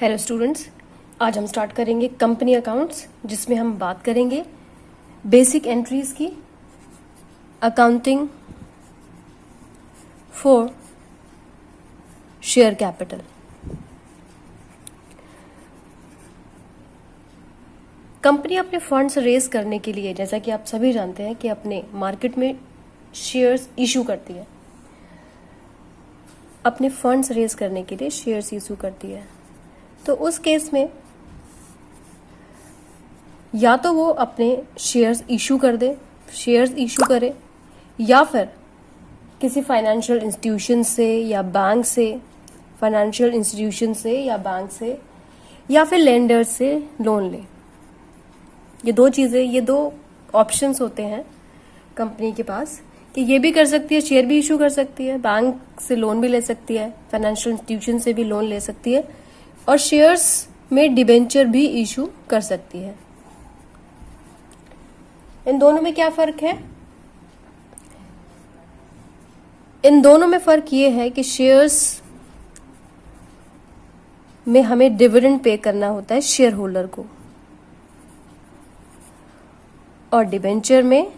Hello students, आज हम start करेंगे कंपनी अकाउंट्स, जिसमें हम बात करेंगे बेसिक एंट्रीज की, accounting for share capital. Company अपने फंड्स रेज करने के लिए, जैसा कि आप सभी जानते हैं, कि अपने मार्केट में शेयर्स इशू करती है। अपने फंड्स रेज करने के लिए शेयर्स इशू करती है। तो उस केस में या तो वो अपने शेयर्स इशू करे, या फिर किसी फाइनेंशियल इंस्टीट्यूशन से या बैंक से, या फिर लेंडर से लोन ले। ये दो ऑप्शंस होते हैं कंपनी के पास, कि ये भी कर सकती है, शेयर भी इशू कर सकती है, बैंक से लोन भी ले सकती है, फाइनेंशियल इंस्टीट्यूशन से भी लोन ले सकती है, और शेयर्स में डिबेंचर भी इशू कर सकती है। इन दोनों में क्या फर्क है? इन दोनों में फर्क ये है कि शेयर्स में हमें डिविडेंड पे करना होता है शेयर होल्डर को, और डिबेंचर में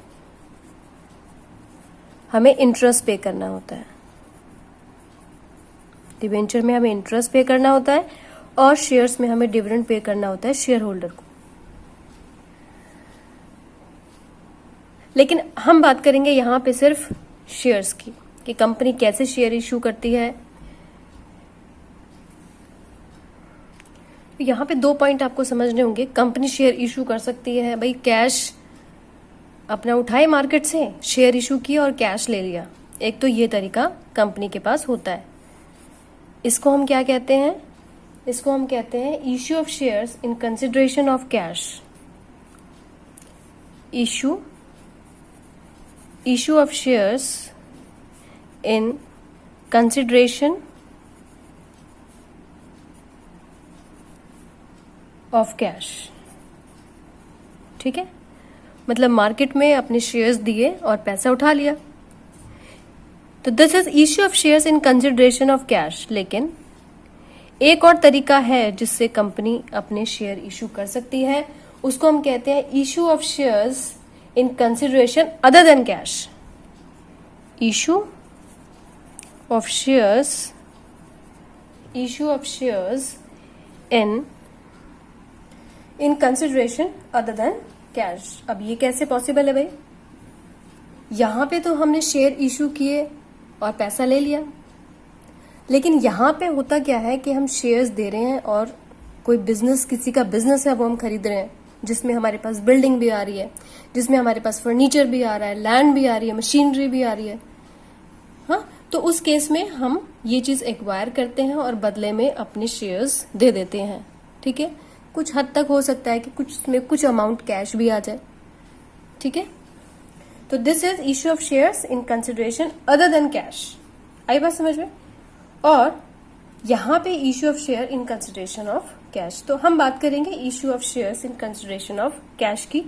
हमें इंटरेस्ट पे करना होता है। डिबेंचर में हमें इंटरेस्ट पे करना होता है और शेयर्स में हमें डिविडेंड पे करना होता है शेयर होल्डर को। लेकिन हम बात करेंगे यहां पे सिर्फ शेयर्स की, कि कंपनी कैसे शेयर इशू करती है। यहां पे 2 पॉइंट आपको समझने होंगे। कंपनी शेयर इशू कर सकती है, भाई कैश अपना उठाए मार्केट से, शेयर इशू किया और कैश ले लिया। एक तो ये तरीका कंपनी के पास होता है। इसको हम क्या कहते हैं? इसको हम कहते हैं issue of shares in consideration of cash. Issue of shares in consideration of cash. ठीक है, मतलब मार्केट में अपने शेयर्स दिए और पैसा उठा लिया, तो this is issue of shares in consideration of cash. लेकिन एक और तरीका है जिससे कंपनी अपने शेयर इशू कर सकती है, उसको हम कहते हैं issue of shares in consideration other than cash. Issue of shares in consideration other than cash. अब ये कैसे पॉसिबल है भाई? यहां पे तो हमने शेयर इशू किए और पैसा ले लिया, लेकिन यहां पे होता क्या है कि हम शेयर्स दे रहे हैं और कोई बिजनेस, किसी का बिजनेस है, वो हम खरीद रहे हैं, जिसमें हमारे पास बिल्डिंग भी आ रही है, जिसमें हमारे पास फर्नीचर भी आ रहा है, लैंड भी आ रही है, मशीनरी भी आ रही है। हाँ, तो उस केस में हम ये चीज एक्वायर करते हैं और बदले में अपने शेयर्स दे देते हैं। ठीक है, कुछ हद तक हो सकता है कि कुछ अमाउंट कैश भी आ जाए। ठीक है, तो this is issue of shares in consideration other than cash. आई बात समझ में? और यहां पे issue of share in consideration of cash. तो हम बात करेंगे issue of shares in consideration of cash की।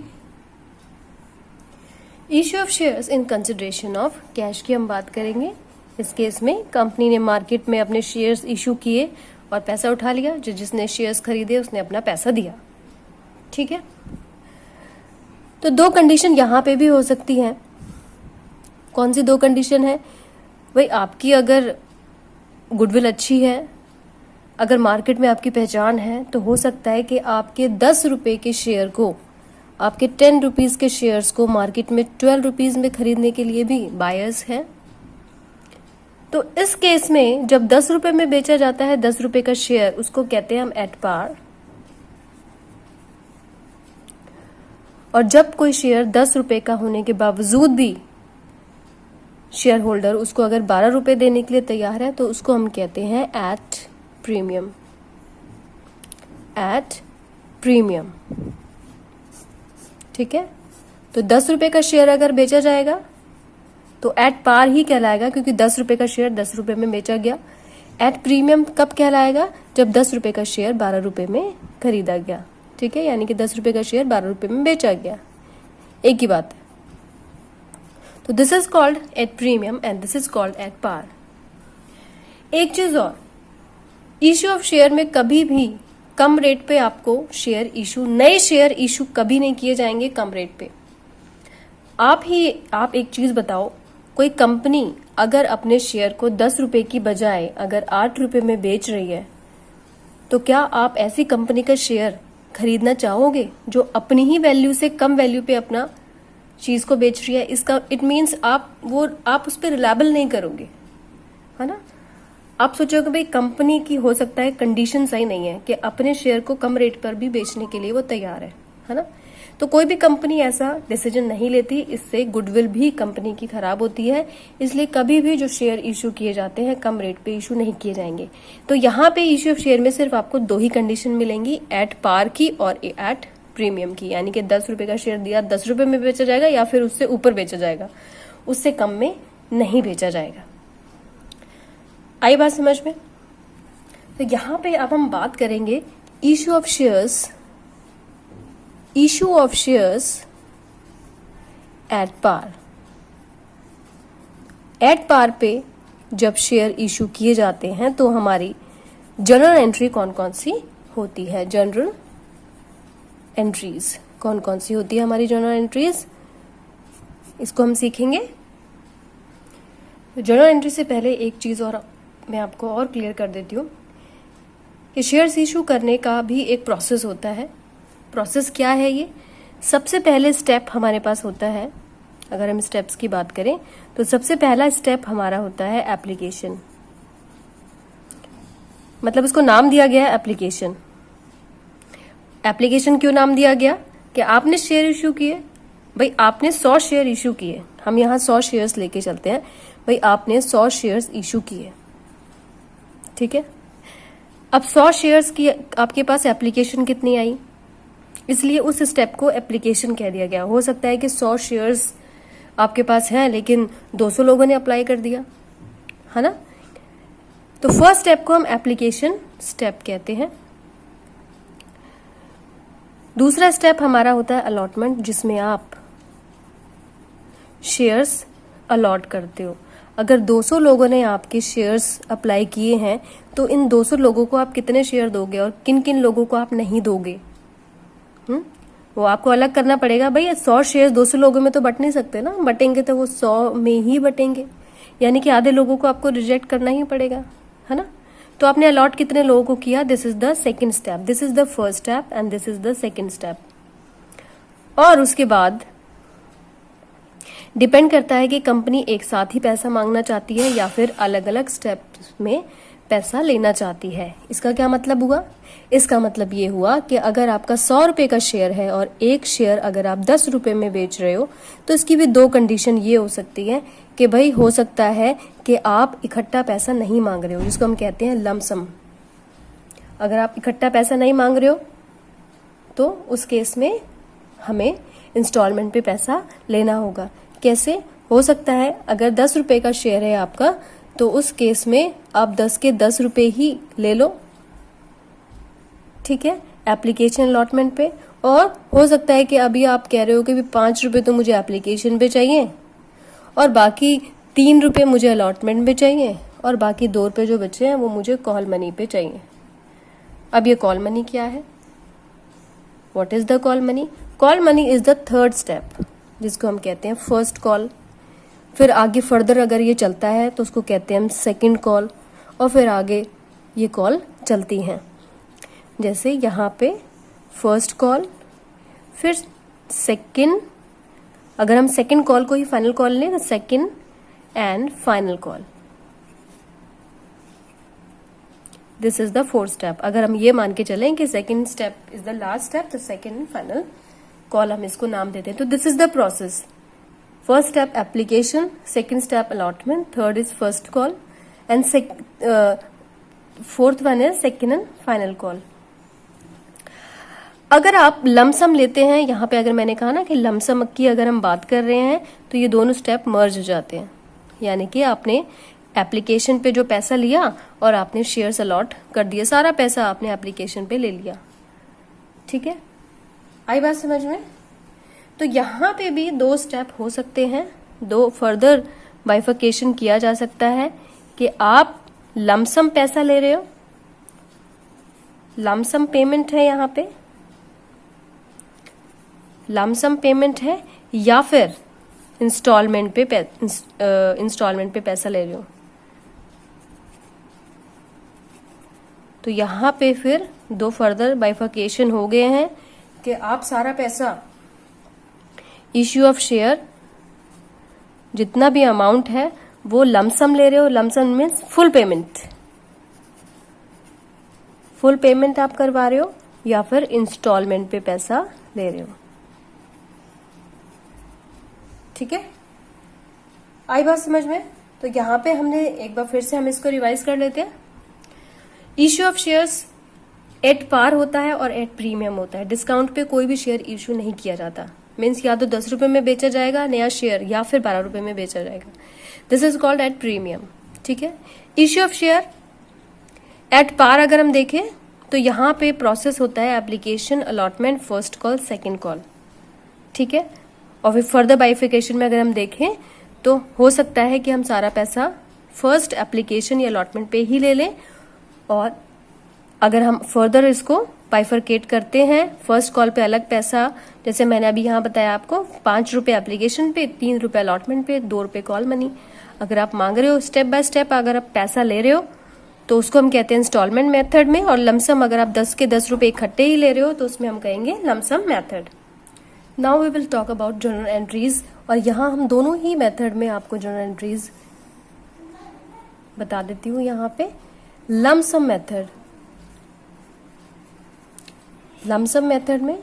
Issue of shares in consideration of cash की हम बात करेंगे। इस केस में कंपनी ने मार्केट में अपने शेयर्स इशू किए और पैसा उठा लिया। जिसने शेयर्स खरीदे उसने अपना पैसा दिया। ठीक है, तो 2 कंडीशन यहां पे भी हो सकती हैं। कौन सी 2 कंडीशन है भाई? आपकी अगर गुडविल अच्छी है, अगर मार्केट में आपकी पहचान है, तो हो सकता है कि आपके 10 रुपए के शेयर को, आपके 10 रुपीज के शेयर्स को मार्केट में 12 रुपीज में खरीदने के लिए भी बायर्स हैं। तो इस केस में जब 10 रुपए में बेचा जाता है 10 रुपए का शेयर, उसको कहते हैं हम एट पार। और जब कोई शेयर 10 रुपए का होने के बावजूद भी शेयर होल्डर उसको अगर 12 रुपए देने के लिए तैयार है, तो उसको हम कहते हैं एट प्रीमियम। ठीक है, तो 10 रुपए का शेयर अगर बेचा जाएगा तो एट पार ही कहलाएगा, क्योंकि 10 रुपए का शेयर 10 रुपए में बेचा गया। एट प्रीमियम कब कहलाएगा? जब 10 रुपए का शेयर 12 रुपए में खरीदा गया। ठीक है, यानी कि 10 रुपए का शेयर 12 रुपए में बेचा गया, एक ही बात है। तो this is called at premium and this is called at par. एक चीज और, इश्यू ऑफ शेयर में कभी भी कम रेट पे आपको शेयर इशू, नए शेयर इशू कभी नहीं किए जाएंगे कम रेट पे। आप एक चीज बताओ, कोई कंपनी अगर अपने शेयर को 10 रुपए की बजाय अगर 8 रुपए में बेच रही है, तो क्या आप ऐसी कंपनी का शेयर खरीदना चाहोगे जो अपनी ही वैल्यू से कम वैल्यू पे अपना चीज को बेच रही है? इसका इट मीन्स आप उस पर रिलायबल नहीं करोगे, है ना। आप सोचोगे भाई कंपनी की हो सकता है कंडीशन सही नहीं है कि अपने शेयर को कम रेट पर भी बेचने के लिए वो तैयार है ना। तो कोई भी कंपनी ऐसा डिसीजन नहीं लेती, इससे गुडविल भी कंपनी की खराब होती है। इसलिए कभी भी जो शेयर इशू किए जाते हैं कम रेट पे इशू नहीं किए जाएंगे। तो यहाँ पे इशू ऑफ शेयर में सिर्फ आपको 2 ही कंडीशन मिलेंगी, एट पार की और एट प्रीमियम की, यानी कि 10 रुपए का शेयर दिया 10 रुपए में बेचा जाएगा या फिर उससे ऊपर बेचा जाएगा, उससे कम में नहीं बेचा जाएगा। आई बात समझ में? तो यहाँ पे अब हम बात करेंगे issue of shares at par. At par पे जब शेयर इशू किए जाते हैं तो हमारी जनरल एंट्री कौन कौन सी होती है? जनरल एंट्रीज कौन कौन सी होती है हमारी जनरल एंट्रीज, इसको हम सीखेंगे। जनरल एंट्री से पहले एक चीज और मैं आपको और क्लियर कर देती हूँ कि शेयर्स इशू करने का भी एक प्रोसेस होता है। प्रोसेस क्या है ये? सबसे पहले स्टेप हमारे पास होता है, अगर हम स्टेप्स की बात करें तो सबसे पहला स्टेप हमारा होता है एप्लीकेशन। मतलब इसको नाम दिया गया है एप्लीकेशन। एप्लीकेशन क्यों नाम दिया गया? कि आपने शेयर इशू किए, भाई आपने 100 शेयर इशू किए, हम यहाँ 100 शेयर्स लेके चलते हैं, भाई आपने 100 शेयर्स इशू किए, ठीक है। अब 100 शेयर्स की आपके पास एप्लीकेशन कितनी आई, इसलिए उस स्टेप को एप्लीकेशन कह दिया गया। हो सकता है कि 100 शेयर्स आपके पास हैं लेकिन 200 लोगों ने अप्लाई कर दिया, है ना। तो फर्स्ट स्टेप को हम एप्लीकेशन स्टेप कहते हैं। दूसरा स्टेप हमारा होता है अलॉटमेंट, जिसमें आप शेयर्स अलॉट करते हो। अगर 200 लोगों ने आपके शेयर्स अप्लाई किए हैं तो इन 200 लोगों को आप कितने शेयर दोगे और किन किन लोगों को आप नहीं दोगे, वो आपको अलग करना पड़ेगा। भाई 100 शेयर 200 लोगों में तो बट नहीं सकते ना, बटेंगे तो वो 100 में ही बटेंगे, यानी कि आधे लोगों को आपको रिजेक्ट करना ही पड़ेगा, है ना। तो आपने अलॉट कितने लोगों को किया, this is the second step, this is the first step and this is the second step. और उसके बाद डिपेंड करता है कि कंपनी एक साथ ही पैसा मांगना चाहती है या फिर अलग अलग स्टेप्स में पैसा लेना चाहती है। इसका क्या मतलब हुआ? इसका मतलब ये हुआ कि अगर आपका 100 रुपए का शेयर है और एक शेयर अगर आप 10 रुपए में बेच रहे हो तो इसकी भी 2 कंडीशन ये हो सकती है कि भाई हो सकता है कि आप इकट्ठा पैसा नहीं मांग रहे हो, जिसको हम कहते हैं लमसम। अगर आप इकट्ठा पैसा नहीं मांग रहे हो तो उस केस में हमें इंस्टॉलमेंट पे पैसा लेना होगा। कैसे हो सकता है? अगर 10 रुपए का शेयर है आपका तो उस केस में आप 10 के 10 रुपए ही ले लो, ठीक है, एप्लीकेशन अलॉटमेंट पे। और हो सकता है कि अभी आप कह रहे हो कि 5 रुपए तो मुझे एप्लीकेशन पे चाहिए और बाकी 3 रुपए मुझे अलॉटमेंट पे चाहिए और बाकी 2 रुपए जो बचे हैं वो मुझे कॉल मनी पे चाहिए। अब ये कॉल मनी क्या है? What is the call money? Call money is the third step, जिसको हम कहते हैं फर्स्ट कॉल। फिर आगे फर्दर अगर ये चलता है तो उसको कहते हैं हम सेकंड कॉल, और फिर आगे ये कॉल चलती हैं। जैसे यहाँ पे फर्स्ट कॉल, फिर सेकंड, अगर हम सेकंड कॉल को ही फाइनल कॉल लें तो second and final call, this is the fourth step. अगर हम ये मान के चलें कि second step is the last step तो सेकंड एंड फाइनल कॉल हम इसको नाम देते हैं। तो this is the process. First step application, second step allotment, third is first call and fourth one is second and final call. अगर आप lump sum लेते हैं, यहाँ पे अगर मैंने कहा ना कि लमसम की अगर हम बात कर रहे हैं तो ये दोनों स्टेप मर्ज हो जाते हैं, यानी कि आपने एप्लीकेशन पे जो पैसा लिया और आपने शेयर्स अलॉट कर दिए, सारा पैसा आपने एप्लीकेशन पे ले लिया, ठीक है। आई बात समझ में? तो यहाँ पे भी 2 स्टेप हो सकते हैं, 2 फर्दर बाइफिकेशन किया जा सकता है कि आप लमसम पैसा ले रहे हो लमसम पेमेंट है, यहाँ पे लमसम पेमेंट है या फिर इंस्टॉलमेंट पे पैसा ले रहे हो। तो यहां पे फिर दो फर्दर बाइफर्केशन हो गए हैं कि आप सारा पैसा इश्यू ऑफ शेयर जितना भी अमाउंट है वो लमसम ले रहे हो। लमसम मीन्स फुल पेमेंट आप करवा रहे हो या फिर इंस्टॉलमेंट पे पैसा ले रहे हो। ठीक है, आई बात समझ में? तो यहां पे हमने एक बार फिर से हम इसको रिवाइज कर लेते हैं। Issue of shares at par होता है और एट प्रीमियम होता है। डिस्काउंट पे कोई भी शेयर इश्यू नहीं किया जाता। मीन्स या तो 10 रुपए में बेचा जाएगा नया शेयर या फिर 12 रुपए में बेचा जाएगा। This is called at premium. ठीक है, issue of share at par अगर हम देखें तो यहां पे प्रोसेस होता है application, allotment, first call, second call. ठीक है, और फिर फर्दर बाइफिकेशन में अगर हम देखें तो हो सकता है कि हम सारा पैसा फर्स्ट एप्लीकेशन या अलॉटमेंट पे ही ले लें, और अगर हम फर्दर इसको बाइफरकेट करते हैं, फर्स्ट कॉल पे अलग पैसा, जैसे मैंने अभी यहाँ बताया आपको 5 रुपए एप्लीकेशन पे, 3 रुपए अलॉटमेंट पे, 2 रुपए कॉल मनी। अगर आप मांग रहे हो स्टेप बाय स्टेप, अगर आप पैसा ले रहे हो तो उसको हम कहते हैं इंस्टॉलमेंट मेथड में, और लमसम अगर आप 10 के 10 रुपए इकट्ठे ही ले रहे हो तो उसमें हम कहेंगे lump sum method. Now we will talk about journal entries, और यहाँ हम दोनों ही मेथड में आपको जर्नल एंट्रीज बता देती हूँ। यहाँ पे लमसम मेथड में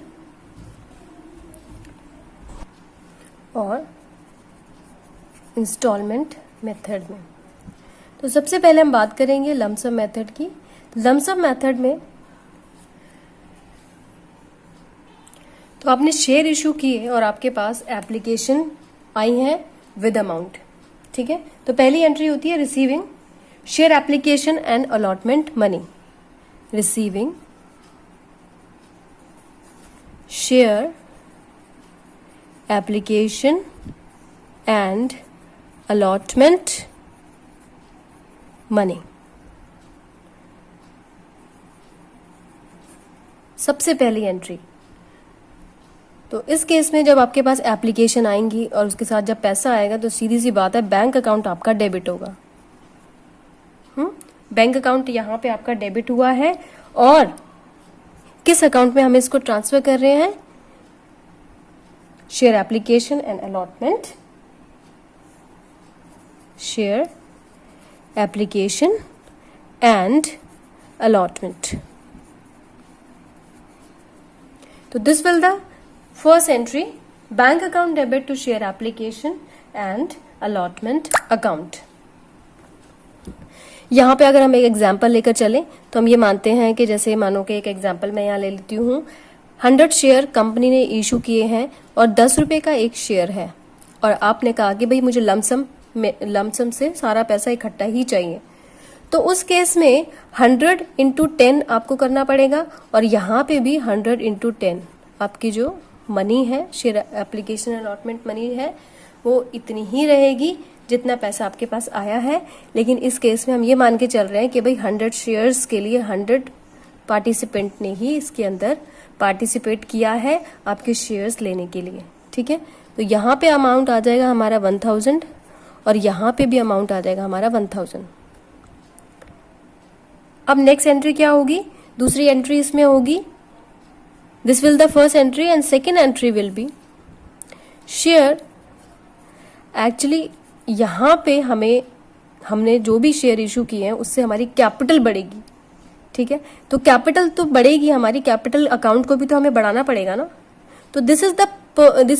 और इंस्टॉलमेंट मेथड में। तो सबसे पहले हम बात करेंगे लमसम मेथड की। लमसम मेथड में तो आपने शेयर इशू किए और आपके पास एप्लीकेशन आई है विद अमाउंट। ठीक है, तो पहली एंट्री होती है receiving share application and allotment money. Receiving share application and allotment money. सबसे पहली एंट्री। तो इस केस में जब आपके पास एप्लीकेशन आएंगी और उसके साथ जब पैसा आएगा तो सीधी सी बात है बैंक अकाउंट आपका डेबिट होगा। बैंक अकाउंट यहां पे आपका डेबिट हुआ है, और किस अकाउंट में हम इसको ट्रांसफर कर रहे हैं? Share application and allotment, share application and allotment. तो this will the first entry, bank account debit to share application and allotment account. यहां पे अगर हम एक एग्जांपल लेकर चलें तो हम ये मानते हैं कि जैसे मानो कि एक एग्जांपल मैं यहां ले लेती हूँ, 100 शेयर कंपनी ने इशू किए हैं और 10 रुपए का एक शेयर है, और आपने कहा कि भाई मुझे लमसम से सारा पैसा इकट्ठा ही चाहिए। तो उस केस में 100 इंटू 10 आपको करना पड़ेगा, और यहाँ पे भी 100 इंटू 10 आपकी जो मनी है, शेयर एप्लीकेशन अलॉटमेंट मनी है, वो इतनी ही रहेगी जितना पैसा आपके पास आया है। लेकिन इस केस में हम ये मान के चल रहे हैं कि भाई 100 शेयर्स के लिए 100 पार्टिसिपेंट ने ही इसके अंदर पार्टिसिपेट किया है आपके शेयर्स लेने के लिए। ठीक है, तो यहाँ पे अमाउंट आ जाएगा हमारा 1000 और यहाँ पे भी अमाउंट आ जाएगा हमारा 1000। अब नेक्स्ट एंट्री क्या होगी? दूसरी एंट्री इसमें होगी, this will the first entry and second entry will be share. Actually यहाँ पे हमने जो भी शेयर इशू किए हैं उससे हमारी कैपिटल बढ़ेगी। ठीक है, तो कैपिटल तो बढ़ेगी, हमारी कैपिटल अकाउंट को भी तो हमें बढ़ाना पड़ेगा ना। तो this is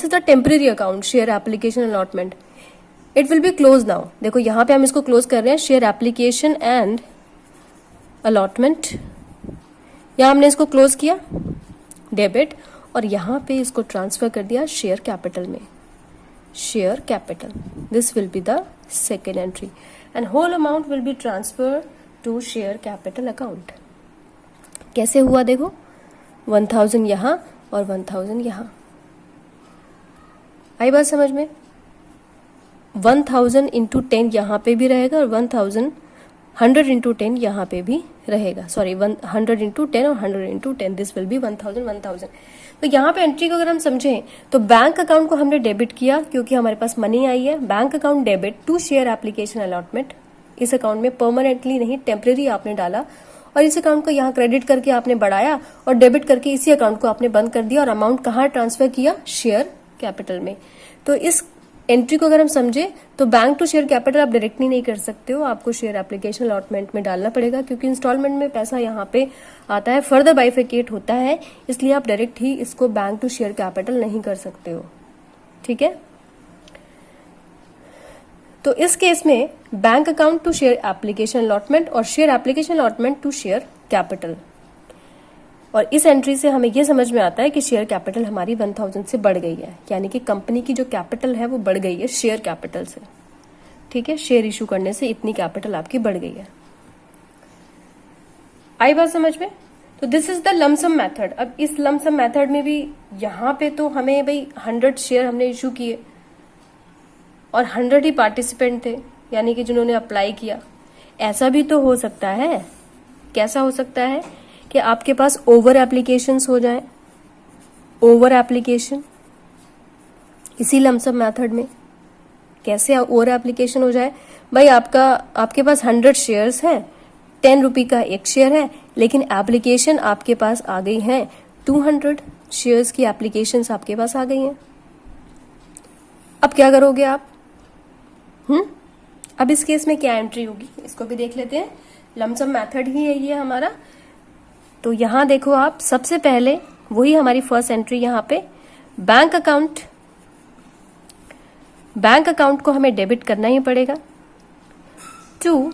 the temporary account, share application allotment. It will be close now. देखो यहाँ पे हम इसको क्लोज कर रहे हैं, शेयर एप्लीकेशन एंड अलॉटमेंट। यहाँ हमने इसको क्लोज किया डेबिट, और यहाँ पे इसको ट्रांसफर कर दिया शेयर कैपिटल में, share capital. This will be the second entry and whole amount will be transfer to share capital account. कैसे हुआ देखो, 1000 यहाँ और 1000 यहाँ। आई बात समझ में? 1000 इंटू 10 यहाँ पे भी रहेगा और 1000 100 इंटू 10 यहाँ पे भी रहेगा, सॉरी 100 इंटू 10 और 100 इंटू 10, दिस विल बी 1000 1000। तो यहाँ पे एंट्री को अगर हम समझें तो बैंक अकाउंट को हमने डेबिट किया क्योंकि हमारे पास मनी आई है, bank account debit to share application allotment, इस अकाउंट में परमानेंटली नहीं टेम्परेरी आपने डाला, और इस अकाउंट को यहाँ क्रेडिट करके आपने बढ़ाया और डेबिट करके इसी अकाउंट को आपने बंद कर दिया और अमाउंट कहाँ ट्रांसफर किया, शेयर कैपिटल में। तो इस एंट्री को अगर हम समझे तो बैंक टू शेयर कैपिटल आप डायरेक्टली नहीं कर सकते हो, आपको शेयर एप्लीकेशन अलॉटमेंट में डालना पड़ेगा क्योंकि इंस्टॉलमेंट में पैसा यहाँ पे आता है, फर्दर बाइफिकेट होता है, इसलिए आप डायरेक्ट ही इसको बैंक टू शेयर कैपिटल नहीं कर सकते हो। ठीक है, तो इस केस में bank account to share application allotment और share application allotment to share capital, और इस एंट्री से हमें यह समझ में आता है कि शेयर कैपिटल हमारी 1000 से बढ़ गई है, यानी कि कंपनी की जो कैपिटल है वो बढ़ गई है शेयर कैपिटल से। ठीक है, शेयर इशू करने से इतनी कैपिटल आपकी बढ़ गई है। आई बात समझ में? तो this is the lump sum method. अब इस लमसम मेथड में भी यहां पे तो हमें भाई 100 शेयर हमने इशू किए और 100 ही पार्टिसिपेंट थे, यानी कि जिन्होंने अप्लाई किया। ऐसा भी तो हो सकता है, कैसा हो सकता है कि आपके पास ओवर एप्लीकेशंस हो जाए, ओवर एप्लीकेशन इसी लमसम मेथड में। कैसे ओवर एप्लीकेशन हो जाए भाई, आपके पास 100 शेयर्स हैं, 10 रुपये का एक शेयर है, लेकिन एप्लीकेशन आपके पास आ गई है 200 शेयर्स की एप्लीकेशंस आपके पास आ गई हैं। अब क्या करोगे आप? अब इस केस में क्या एंट्री होगी इसको भी देख लेते हैं। लमसम मेथड ही है ये हमारा। तो यहां देखो आप, सबसे पहले वही हमारी फर्स्ट एंट्री यहां पे बैंक अकाउंट को हमें डेबिट करना ही पड़ेगा to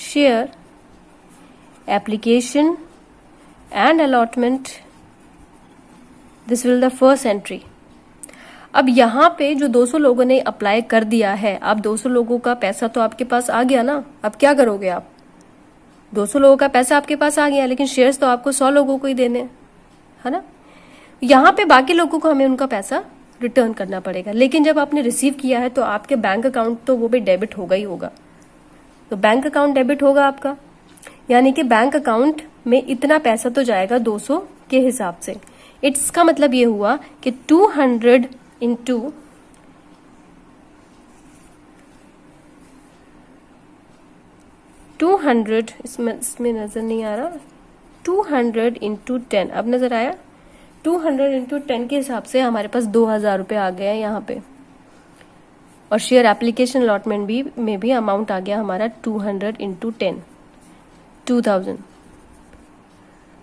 share application and allotment, this will the first entry. अब यहां पे जो 200 लोगों ने अप्लाई कर दिया है, अब 200 लोगों का पैसा तो आपके पास आ गया ना, अब क्या करोगे आप? 200 लोगों का पैसा आपके पास आ गया, लेकिन शेयर्स तो आपको 100 लोगों को ही देने है ना। यहां पे बाकी लोगों को हमें उनका पैसा रिटर्न करना पड़ेगा, लेकिन जब आपने रिसीव किया है तो आपके बैंक अकाउंट तो वो भी डेबिट होगा ही होगा। तो बैंक अकाउंट डेबिट होगा आपका, यानी कि बैंक अकाउंट में इतना पैसा तो जाएगा 200 के हिसाब से। इसका मतलब ये हुआ कि 200 इंटू 200, इसमें नजर नहीं आ रहा, 200 इंटू 10, अब नजर आया? 200 इंटू 10 के हिसाब से हमारे पास 2000 रुपये आ गए हैं यहाँ पे, और शेयर एप्लीकेशन अलॉटमेंट में भी अमाउंट आ गया हमारा 200 इंटू 10, 2000।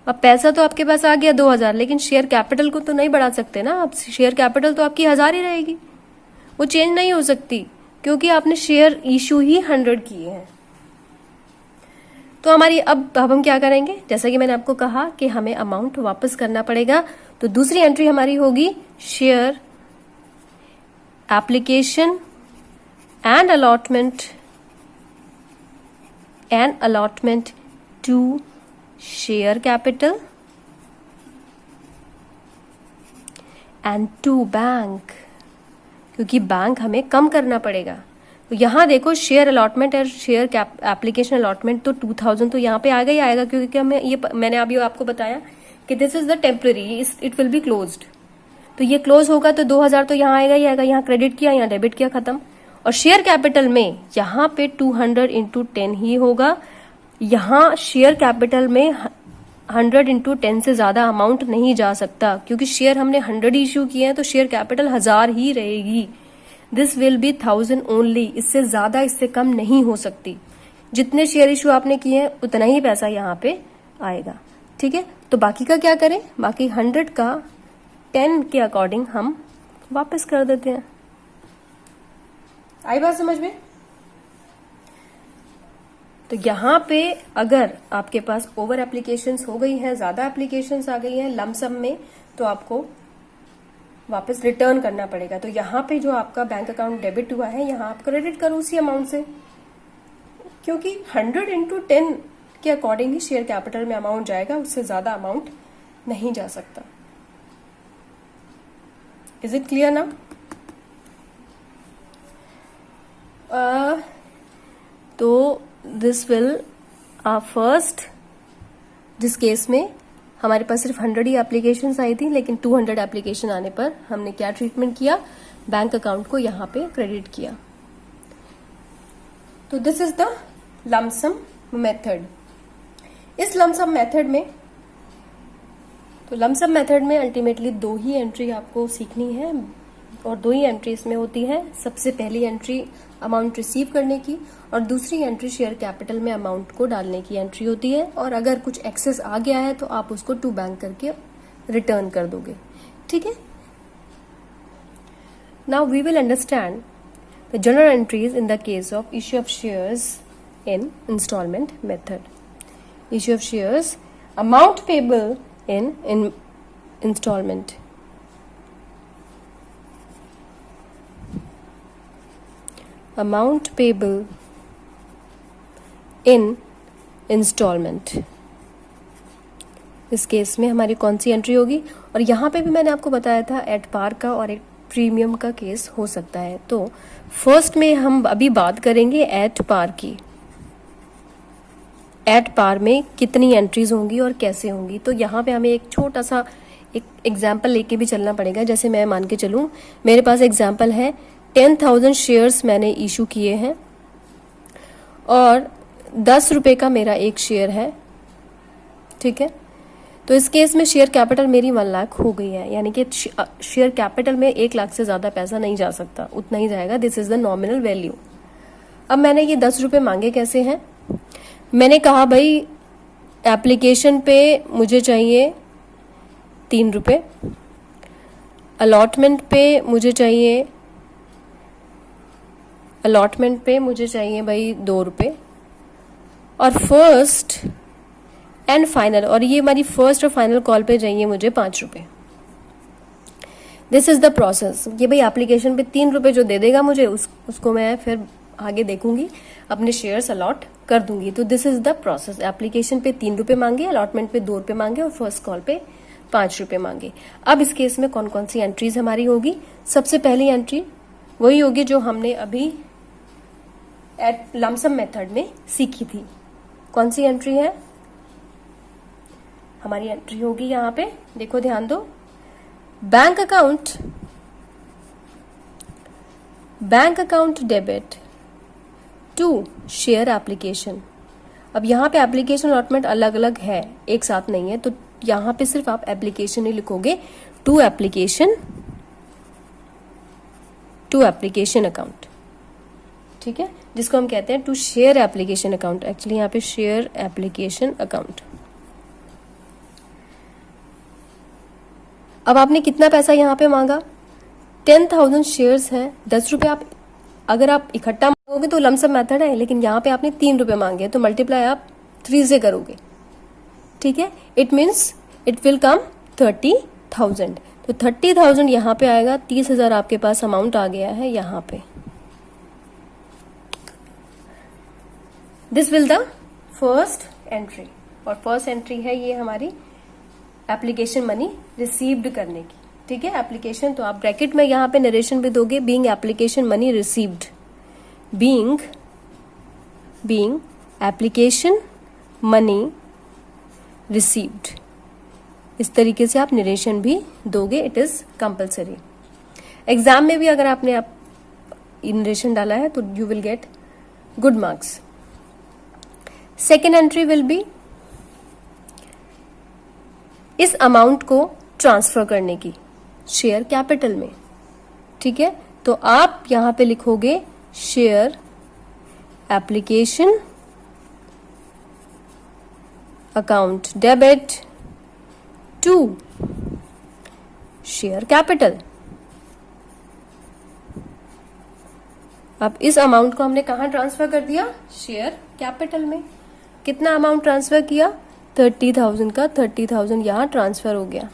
अब पैसा तो आपके पास आ गया 2000, लेकिन शेयर कैपिटल को तो नहीं बढ़ा सकते ना आप। शेयर कैपिटल तो आपकी 1000 ही रहेगी, वो चेंज नहीं हो सकती क्योंकि आपने शेयर इशू ही 100 किए हैं। तो हमारी अब हम क्या करेंगे, जैसा कि मैंने आपको कहा कि हमें अमाउंट वापस करना पड़ेगा। तो दूसरी एंट्री हमारी होगी share application and allotment to share capital and to bank, क्योंकि बैंक हमें कम करना पड़ेगा। तो यहां देखो, शेयर अलॉटमेंट और शेयर एप्लीकेशन अलॉटमेंट तो 2000 तो यहाँ पे आएगा ही आएगा, क्योंकि हमें ये मैंने अभी आपको बताया कि this is the temporary, it will be closed. तो ये क्लोज होगा तो 2000 तो यहाँ आएगा ही आएगा, यहाँ क्रेडिट किया यहाँ डेबिट किया, खत्म। और शेयर कैपिटल में यहाँ पे 200 इंटू 10 ही होगा। यहाँ शेयर कैपिटल में 100 इंटू 10 से ज्यादा अमाउंट नहीं जा सकता, क्योंकि शेयर हमने 100 इशू किए हैं तो शेयर कैपिटल 1000 ही रहेगी। दिस विल बी 1000 ओनली, इससे ज्यादा इससे कम नहीं हो सकती। जितने शेयर इशू आपने किए हैं उतना ही पैसा यहाँ पे आएगा। ठीक है, तो बाकी का क्या करें, बाकी 100 का 10 के अकॉर्डिंग हम वापस कर देते हैं। आई बात समझ में? तो यहाँ पे अगर आपके पास ओवर एप्लीकेशंस हो गई हैं, ज्यादा एप्लीकेशंस आ गई हैं लमसम में, तो आपको वापस रिटर्न करना पड़ेगा। तो यहाँ पे जो आपका बैंक अकाउंट डेबिट हुआ है, यहाँ आप क्रेडिट करो उसी अमाउंट से, क्योंकि 100 इंटू 10 के अकॉर्डिंग ही शेयर कैपिटल में अमाउंट जाएगा, उससे ज्यादा अमाउंट नहीं जा सकता। इज इट क्लियर ना? तो दिस विल फर्स्ट, जिस केस में हमारे पास सिर्फ 100 ही एप्लीकेशंस आई थी, लेकिन 200 एप्लीकेशन आने पर हमने क्या ट्रीटमेंट किया, बैंक अकाउंट को यहां पे क्रेडिट किया। तो this is the lump sum method. इस लमसम मेथड में, तो लमसम मेथड में अल्टीमेटली 2 ही एंट्री आपको सीखनी है, और 2 ही एंट्री इसमें होती है। सबसे पहली एंट्री अमाउंट रिसीव करने की, और दूसरी एंट्री शेयर कैपिटल में अमाउंट को डालने की एंट्री होती है। और अगर कुछ एक्सेस आ गया है तो आप उसको टू बैंक करके रिटर्न कर दोगे। ठीक है, now we will understand the general entries in the case of issue of shares in installment method. Issue of shares, amount payable in installment. Amount payable in installment. इस case में हमारी कौन सी entry होगी? और यहाँ पे भी मैंने आपको बताया था एट पार का और एक प्रीमियम का केस हो सकता है। तो फर्स्ट में हम अभी बात करेंगे एट पार की। एट पार में कितनी एंट्रीज होंगी और कैसे होंगी। तो यहाँ पे हमें एक छोटा सा एक एग्जाम्पल लेके भी चलना पड़ेगा। जैसे मैं मान के चलूँ, मेरे पास एग्जाम्पल है 10,000 शेयर्स मैंने इशू किए हैं और 10 रुपए का मेरा एक शेयर है। ठीक है, तो इस केस में शेयर कैपिटल मेरी 1 लाख हो गई है, यानी कि शेयर कैपिटल में 1 लाख से ज्यादा पैसा नहीं जा सकता, उतना ही जाएगा। This is the nominal value. अब मैंने ये 10 रुपए मांगे कैसे हैं? मैंने कहा भाई एप्लीकेशन पे मुझे चाहिए 3 रुपए, अलॉटमेंट पे मुझे चाहिए भाई 2 रुपए, और फर्स्ट एंड फाइनल, और ये हमारी फर्स्ट और फाइनल कॉल पे चाहिए मुझे 5 रुपए। This is the process. ये भाई एप्लीकेशन पे 3 रुपए जो दे देगा मुझे, उसको मैं फिर आगे देखूंगी, अपने शेयर्स अलॉट कर दूंगी। तो this is the process. Application पे 3 रुपए मांगे, अलॉटमेंट पे 2 रुपए मांगे, और फर्स्ट कॉल पे 5 रुपए मांगे। अब इस केस में कौन कौन सी एंट्रीज हमारी होगी? सबसे पहली एंट्री वही होगी जो हमने अभी एट लमसम मेथड में सीखी थी। कौन सी एंट्री है हमारी? एंट्री होगी यहाँ पे, देखो ध्यान दो, bank account debit to share application. अब यहाँ पे एप्लीकेशन अलॉटमेंट अलग अलग है, एक साथ नहीं है, तो यहाँ पे सिर्फ आप एप्लीकेशन ही लिखोगे। टू एप्लीकेशन अकाउंट, ठीक है, जिसको हम कहते हैं to share application account. Actually यहाँ पे शेयर एप्लीकेशन अकाउंट। अब आपने कितना पैसा यहाँ पे मांगा? 10,000 शेयर्स हैं, 10 रुपए। आप अगर आप इकट्ठा मांगोगे तो लमसम मेथड है, लेकिन यहाँ पे आपने 3 रुपए मांगे, तो मल्टीप्लाई आप 3 से करोगे। ठीक है, it means it will come 30,000। तो 30,000 यहाँ पे आएगा, 30,000 आपके पास अमाउंट आ गया है यहाँ पे। This will the first entry, और फर्स्ट एंट्री है ये हमारी एप्लीकेशन मनी रिसीव्ड करने की। ठीक है, एप्लीकेशन, तो आप ब्रैकेट में यहाँ पे नरेशन भी दोगे, being application money received, being application money received. इस तरीके से आप नरेशन भी दोगे, इट इज कंपल्सरी। एग्जाम में भी अगर आपने नरेशन डाला है तो you will get good marks. Second entry will B इस अमाउंट को ट्रांसफर करने की शेयर कैपिटल में। ठीक है, तो आप यहां पे लिखोगे share application account debit to share capital. अब इस अमाउंट को हमने कहां ट्रांसफर कर दिया? शेयर कैपिटल में। कितना अमाउंट ट्रांसफर किया? 30,000 का 30,000 यहां ट्रांसफर हो गया।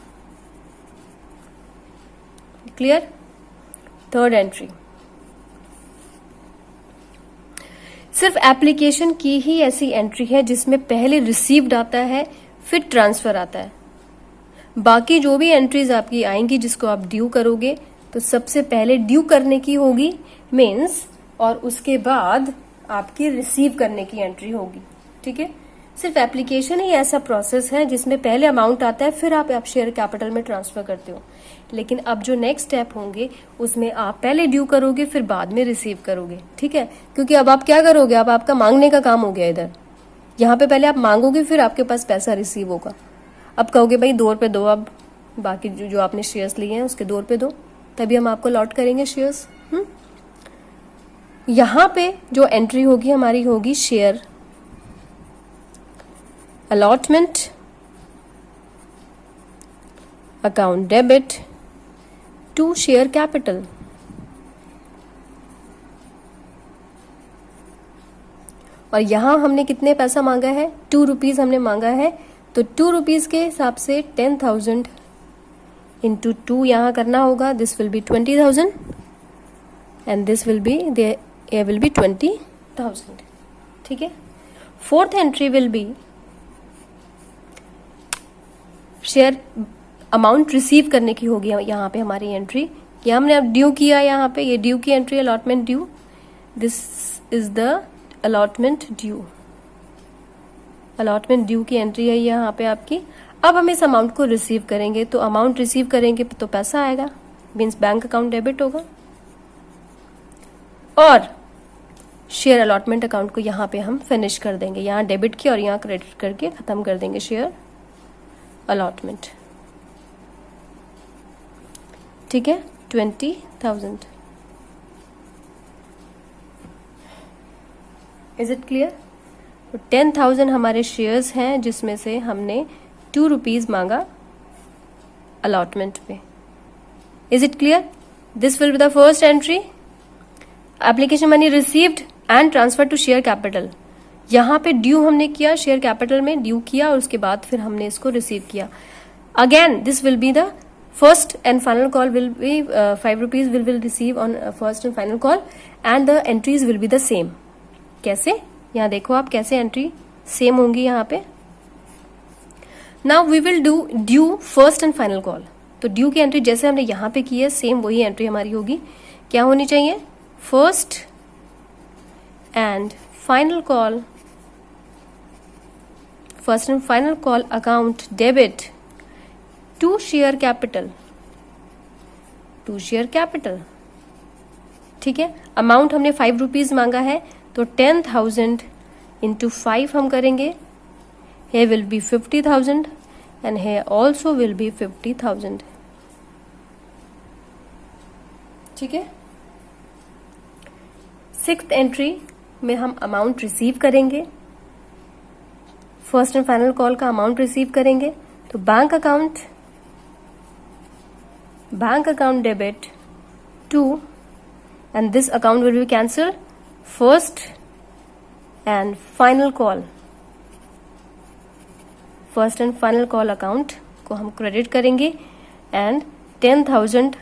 क्लियर? थर्ड एंट्री, सिर्फ एप्लीकेशन की ही ऐसी एंट्री है जिसमें पहले रिसीव्ड आता है फिर ट्रांसफर आता है। बाकी जो भी एंट्रीज आपकी आएंगी जिसको आप ड्यू करोगे, तो सबसे पहले ड्यू करने की होगी मीन्स, और उसके बाद आपकी रिसीव करने की एंट्री होगी। ठीक है, सिर्फ एप्लीकेशन ही ऐसा प्रोसेस है जिसमें पहले अमाउंट आता है, फिर आप शेयर कैपिटल में ट्रांसफर करते हो। लेकिन अब जो नेक्स्ट स्टेप होंगे उसमें आप पहले ड्यू करोगे, फिर बाद में रिसीव करोगे। ठीक है, क्योंकि अब आप क्या करोगे, अब आपका मांगने का काम हो गया। इधर यहाँ पे पहले आप मांगोगे, फिर आपके पास पैसा रिसीव होगा। अब कहोगे भाई 2 रुपए दो, अब बाकी जो आपने शेयर्स लिए हैं उसके 2 रुपए दो, तभी हम आपको लॉट करेंगे शेयर्स। यहाँ पे जो एंट्री होगी हमारी होगी share allotment account debit to share capital. और यहां हमने कितने पैसा मांगा है, 2 रुपीज हमने मांगा है, तो 2 रुपीज के हिसाब से 10,000 इंटू 2 यहां करना होगा। This will be 20,000 and this will be there will be 20,000। ठीक है, fourth entry will be share amount receive करने की होगी। यहाँ पे हमारी एंट्री कि हमने अब ड्यू किया, यहाँ पे ये ड्यू की entry, allotment due, this is the allotment due. Allotment due की एंट्री है यहाँ पे आपकी। अब हम इस अमाउंट को रिसीव करेंगे, तो अमाउंट रिसीव करेंगे तो पैसा आएगा, मीन्स बैंक अकाउंट डेबिट होगा। और शेयर अलॉटमेंट अकाउंट को यहाँ पे हम फिनिश कर देंगे, यहाँ डेबिट की और यहाँ क्रेडिट करके खत्म कर देंगे शेयर अलॉटमेंट। ठीक है, 20,000। Is it clear? तो 10,000 हमारे शेयर्स हैं जिसमें से हमने 2 रुपीज मांगा अलॉटमेंट पे। Is it clear? This will be the first entry, application money received and transfer to share capital. यहाँ पे ड्यू हमने किया, शेयर कैपिटल में ड्यू किया और उसके बाद फिर हमने इसको रिसीव किया। Again this will be the first and final call will be 5 rupees will receive on first and final call and the entries will be the same. कैसे, यहाँ देखो आप कैसे एंट्री सेम होंगी यहाँ पे। Now we will do due first and final call. तो due की एंट्री जैसे हमने यहाँ पे की है, सेम वही एंट्री हमारी होगी। क्या होनी चाहिए, first and final call, first and final call account debit to share capital, to share capital. ठीक है, अमाउंट हमने 5 रुपीज मांगा है, तो 10,000 इंटू 5 हम करेंगे। here will be 50,000 and here also will be 50,000। ठीक है, 6th एंट्री में हम अमाउंट रिसीव करेंगे, फर्स्ट एंड फाइनल कॉल का अमाउंट रिसीव करेंगे। तो bank account debit to, and this account will be cancel, first and final call, first and final call account को हम क्रेडिट करेंगे। एंड 10,000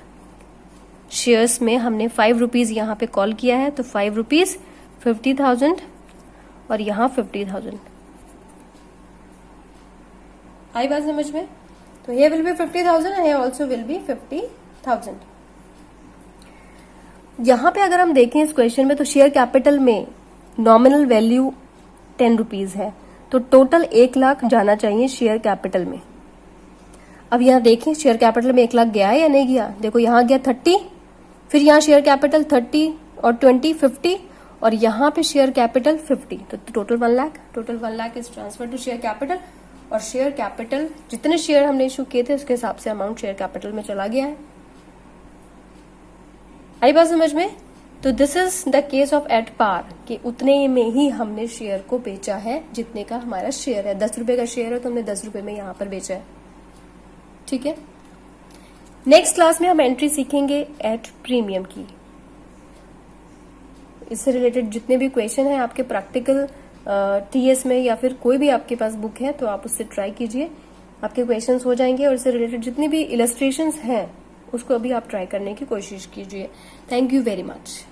शेयर्स में हमने 5 रुपीज यहाँ पे कॉल किया है, तो 5 रुपीज 50,000 और यहाँ 50,000। आई बात समझ में? तो ये विल बी 50,000 एंड ये ऑल्सो विल बी 50,000। यहाँ पे अगर हम देखें इस क्वेश्चन में, तो शेयर कैपिटल में नॉमिनल वैल्यू 10 रुपीज है, तो टोटल 1 लाख जाना चाहिए शेयर कैपिटल में। अब यहाँ देखें शेयर कैपिटल में 1 लाख गया है या नहीं गया। देखो यहाँ गया 30, फिर यहाँ शेयर कैपिटल 30 और 20 50 और यहाँ पे शेयर कैपिटल 50, तो total 1 lakh. Total 1 lakh is transfer to share capital. और शेयर कैपिटल जितने शेयर हमने इशू किए थे उसके हिसाब से अमाउंट शेयर कैपिटल में चला गया है। आई बात समझ में? तो this is the case of at par, कि उतने में ही हमने शेयर को बेचा है जितने का हमारा शेयर है। 10 रुपए का शेयर है तो हमने 10 रुपए में यहां पर बेचा है। ठीक है, नेक्स्ट क्लास में हम एंट्री सीखेंगे एट प्रीमियम की। इससे रिलेटेड जितने भी क्वेश्चन हैं आपके प्रैक्टिकल टीएस में या फिर कोई भी आपके पास बुक है तो आप उससे ट्राई कीजिए, आपके क्वेश्चंस हो जाएंगे। और इससे रिलेटेड जितनी भी इलस्ट्रेशंस हैं उसको अभी आप ट्राई करने की कोशिश कीजिए। Thank you very much.